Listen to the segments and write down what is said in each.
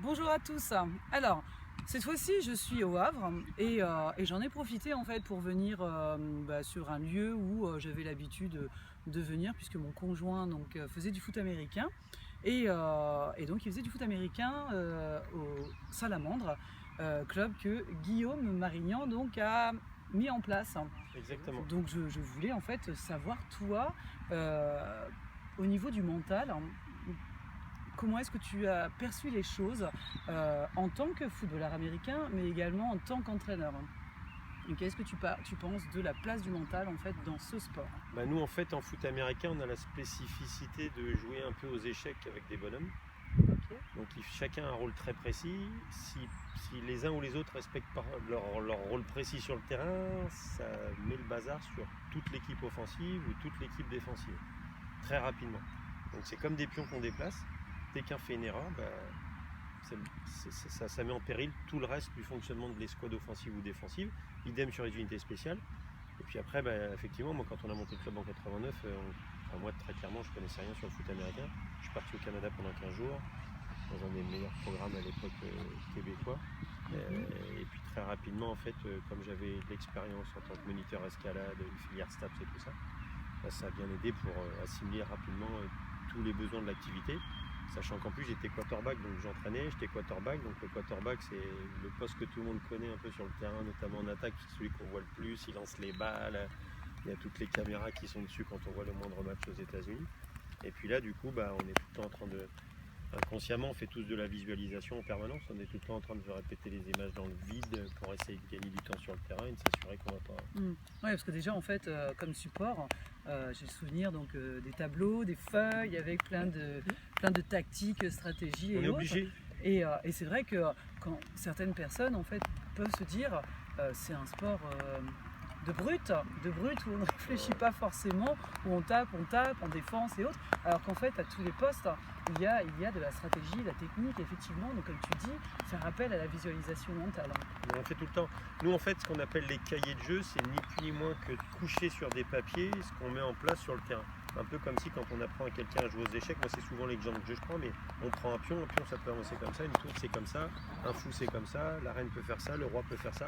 Bonjour à tous. Alors, cette fois-ci, je suis au Havre et j'en ai profité en fait pour venir sur un lieu où j'avais l'habitude de venir puisque mon conjoint faisait du foot américain et donc il faisait du foot américain au Salamandre, club que Guillaume Marignan a mis en place. Exactement. Donc je voulais en fait savoir toi, au niveau du mental, comment est-ce que tu as perçu les choses en tant que footballeur américain, mais également en tant qu'entraîneur? Et qu'est-ce que tu penses de la place du mental en fait dans ce sport? Nous, en fait, en foot américain, on a la spécificité de jouer un peu aux échecs avec des bonhommes. Ok. Donc, chacun a un rôle très précis. Si les uns ou les autres respectent pas leur rôle précis sur le terrain, ça met le bazar sur toute l'équipe offensive ou toute l'équipe défensive, très rapidement. Donc, c'est comme des pions qu'on déplace. Dès qu'un fait une erreur, ça met en péril tout le reste du fonctionnement de l'escouade offensive ou défensive. Idem sur les unités spéciales. Et puis après, effectivement, moi, quand on a monté le club en 89, moi, très clairement, je connaissais rien sur le foot américain. Je suis parti au Canada pendant 15 jours, dans un des meilleurs programmes à l'époque québécois. Et puis très rapidement, en fait, comme j'avais de l'expérience en tant que moniteur escalade, une filière STAPS et tout ça, ça a bien aidé pour assimiler rapidement tous les besoins de l'activité. Sachant qu'en plus j'étais quarterback, donc j'étais quarterback, donc le quarterback c'est le poste que tout le monde connaît un peu sur le terrain, notamment en attaque, c'est celui qu'on voit le plus, il lance les balles, il y a toutes les caméras qui sont dessus quand on voit le moindre match aux États-Unis. Et puis là du coup on est tout le temps en train de, inconsciemment on fait tous de la visualisation en permanence, on est tout le temps en train de répéter les images dans le vide pour essayer de gagner du temps sur le terrain et de s'assurer qu'on va pas... Oui, parce que déjà en fait comme support, j'ai le souvenir des tableaux, des feuilles avec plein de tactiques, stratégies On et est autres. obligé. Et c'est vrai que quand certaines personnes en fait peuvent se dire c'est un sport de brut où on ne réfléchit pas forcément, où on tape en défense et autres, alors qu'en fait à tous les postes il y a de la stratégie, de la technique effectivement, donc comme tu dis, faire appel à la visualisation mentale. On en fait tout le temps. Nous en fait ce qu'on appelle les cahiers de jeu, c'est ni plus ni moins que de coucher sur des papiers ce qu'on met en place sur le terrain. Un peu comme si quand on apprend à quelqu'un à jouer aux échecs, moi c'est souvent l'exemple que je prends, mais on prend un pion ça peut avancer comme ça, une tour c'est comme ça, un fou c'est comme ça, la reine peut faire ça, le roi peut faire ça.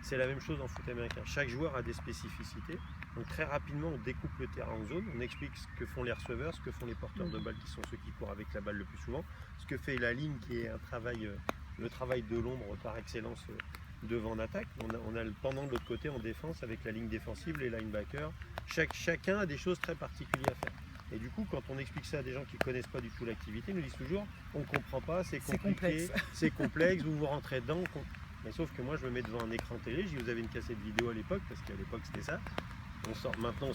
C'est la même chose en foot américain. Chaque joueur a des spécificités. Donc très rapidement, on découpe le terrain en zones, on explique ce que font les receveurs, ce que font les porteurs de balles qui sont ceux qui courent avec la balle le plus souvent, ce que fait la ligne qui est le travail de l'ombre par excellence devant en attaque. On a le pendant de l'autre côté en défense avec la ligne défensive, les linebackers. Chacun a des choses très particulières à faire. Et du coup, quand on explique ça à des gens qui ne connaissent pas du tout l'activité, ils nous disent toujours on ne comprend pas, c'est compliqué, c'est complexe, vous rentrez dedans. Mais sauf que moi, je me mets devant un écran télé, je dis vous avez une cassette vidéo à l'époque, parce qu'à l'époque c'était ça. Maintenant,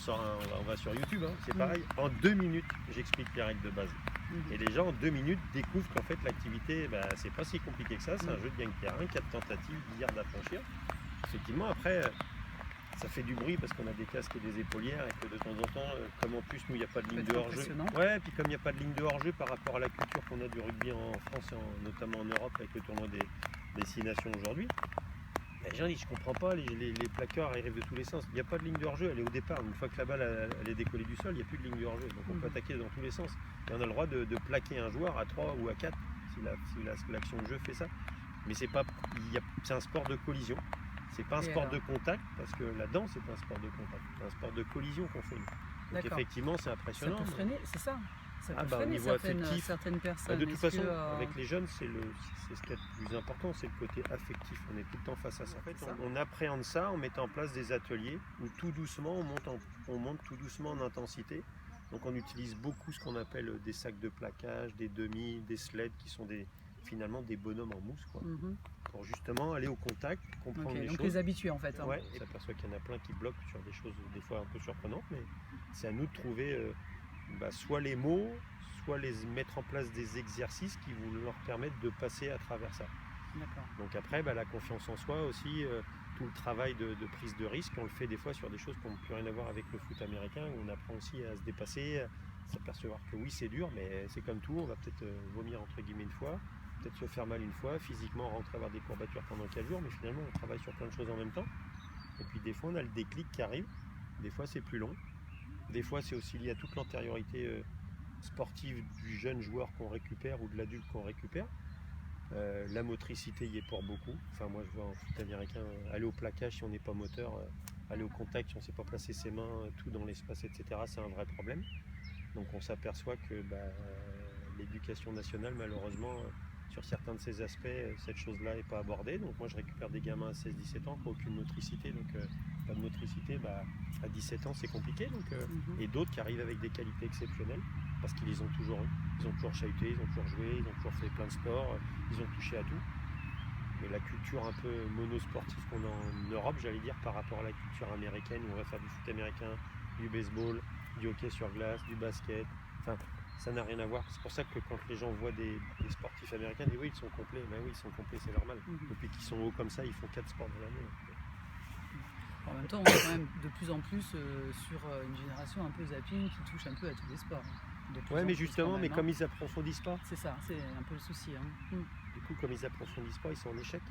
on va sur YouTube, c'est pareil. En 2 minutes, j'explique les règles de base. Et les gens, en 2 minutes, découvrent qu'en fait, l'activité, c'est pas si compliqué que ça. C'est un jeu de gagne-terrain, 4 tentatives, 10 yards à franchir. Effectivement, après, ça fait du bruit parce qu'on a des casques et des épaulières et que de temps en temps, comme en plus, nous, il n'y a pas de ligne de hors-jeu. Ouais, puis comme il n'y a pas de ligne de hors-jeu par rapport à la culture qu'on a du rugby en France et notamment en Europe avec le tournoi des 6 nations aujourd'hui, les gens disent je comprends pas, les plaqueurs arrivent de tous les sens. Il n'y a pas de ligne de hors-jeu, elle est au départ. Une fois que la balle elle est décollée du sol, il n'y a plus de ligne de hors-jeu. Donc on peut attaquer dans tous les sens. Et on a le droit de plaquer un joueur à 3 ou à 4 si l'action de jeu fait ça. Mais c'est un sport de collision. C'est pas un sport de contact, parce que là-dedans c'est pas un sport de contact. C'est un sport de collision qu'on fait. Donc effectivement c'est impressionnant. Ça peut freiner, c'est ça. Ça peut au freiner niveau affectif, certaines personnes. de toute façon, avec les jeunes, c'est ce qui est le plus important, c'est le côté affectif. On est tout le temps face à ça. En fait, on appréhende ça en mettant en place des ateliers où tout doucement, on monte tout doucement en intensité. Donc on utilise beaucoup ce qu'on appelle des sacs de plaquage, des demi, des sleds qui sont finalement des bonhommes en mousse, pour justement aller au contact, comprendre les choses. Donc les habitués en fait. Ouais, on s'aperçoit qu'il y en a plein qui bloquent sur des choses des fois un peu surprenantes, mais c'est à nous de trouver soit les mots, soit mettre en place des exercices qui vont leur permettre de passer à travers ça. Donc après, la confiance en soi aussi, tout le travail de prise de risque, on le fait des fois sur des choses qui n'ont plus rien à voir avec le foot américain, où on apprend aussi à se dépasser, à s'apercevoir que oui c'est dur, mais c'est comme tout, on va peut-être vomir entre guillemets une fois, peut-être se faire mal une fois, physiquement rentrer avoir des courbatures pendant 4 jours, mais finalement on travaille sur plein de choses en même temps. Et puis des fois on a le déclic qui arrive, des fois c'est plus long, des fois c'est aussi lié à toute l'antériorité sportive du jeune joueur qu'on récupère ou de l'adulte qu'on récupère. La motricité y est pour beaucoup. Enfin, moi, je vois en foot américain, aller au plaquage si on n'est pas moteur, aller au contact si on ne sait pas placer ses mains, tout dans l'espace, etc. C'est un vrai problème. Donc, on s'aperçoit que l'éducation nationale, malheureusement, sur certains de ces aspects, cette chose-là n'est pas abordée. Donc, moi, je récupère des gamins à 16-17 ans qui n'ont aucune motricité. Donc, pas de motricité, à 17 ans, c'est compliqué. Donc, et d'autres qui arrivent avec des qualités exceptionnelles parce qu'ils les ont toujours eu. Ils ont toujours chahuté, ils ont toujours joué, ils ont toujours fait plein de sports, ils ont touché à tout. Mais la culture un peu monosportive qu'on a en Europe, j'allais dire, par rapport à la culture américaine, où on va faire du foot américain, du baseball, du hockey sur glace, du basket, enfin, ça n'a rien à voir. C'est pour ça que quand les gens voient des sportifs américains, ils disent oui, ils sont complets. Ben oui, ils sont complets, c'est normal. Depuis qu'ils sont hauts comme ça, ils font 4 sports dans l'année. En même temps, on est quand même de plus en plus sur une génération un peu zapping qui touche un peu à tous les sports. Ouais, mais justement, mais comme ils approfondissent pas. C'est ça, c'est un peu le souci. Du coup, comme ils approfondissent pas, ils sont en échec.